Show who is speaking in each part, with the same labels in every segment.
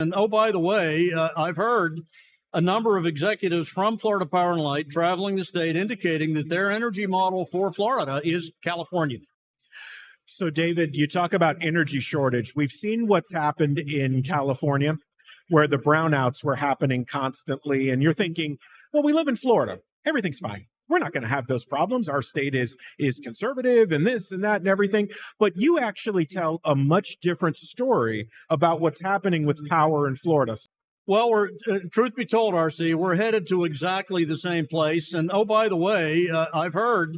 Speaker 1: And oh, by the way, I've heard a number of executives from Florida Power and Light traveling the state indicating that their energy model for Florida is California.
Speaker 2: So, David, you talk about energy shortage. We've seen what's happened in California, where the brownouts were happening constantly. And you're thinking, well, we live in Florida. Everything's fine. We're not going to have those problems. Our state is conservative and this and that and everything. But you actually tell a much different story about what's happening with power in Florida.
Speaker 1: Well, truth be told, RC, we're headed to exactly the same place. And oh, by the way, I've heard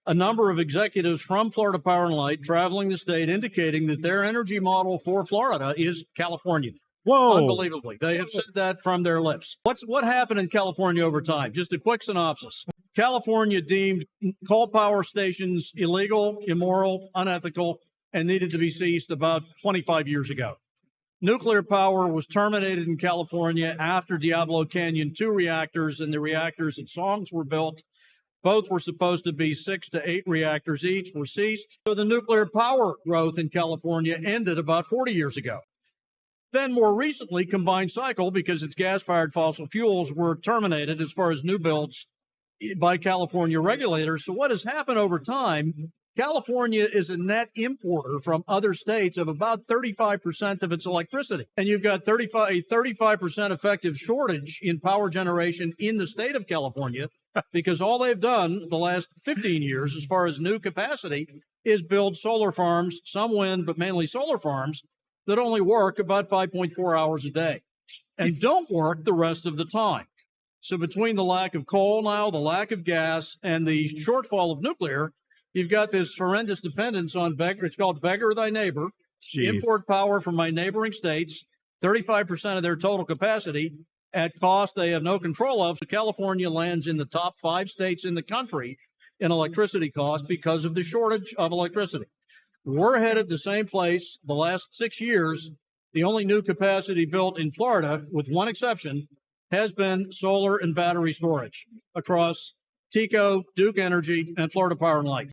Speaker 1: a number of executives from Florida Power and Light traveling the state indicating that their energy model for Florida is California.
Speaker 2: Whoa.
Speaker 1: Unbelievably. They have said that from their lips. What happened in California over time? Just a quick synopsis. California deemed coal power stations illegal, immoral, unethical, and needed to be ceased about 25 years ago. Nuclear power was terminated in California after Diablo Canyon 2 reactors and the reactors at Songs were built. Both were supposed to be 6 to 8 reactors each, were ceased. So the nuclear power growth in California ended about 40 years ago. Then more recently, combined cycle, because its gas-fired fossil fuels were terminated as far as new builds by California regulators. So what has happened over time, California is a net importer from other states of about 35% of its electricity. And you've got a 35% effective shortage in power generation in the state of California because all they've done the last 15 years as far as new capacity is build solar farms, some wind, but mainly solar farms that only work about 5.4 hours a day and don't work the rest of the time. So between the lack of coal now, the lack of gas, and the shortfall of nuclear, you've got this horrendous dependence on it's called beggar thy neighbor.
Speaker 2: Jeez.
Speaker 1: Import power from my neighboring states, 35% of their total capacity at cost they have no control of. So California lands in the top 5 states in the country in electricity costs because of the shortage of electricity. We're headed the same place. The last 6 years, the only new capacity built in Florida, with one exception, has been solar and battery storage across TECO, Duke Energy, and Florida Power and Light.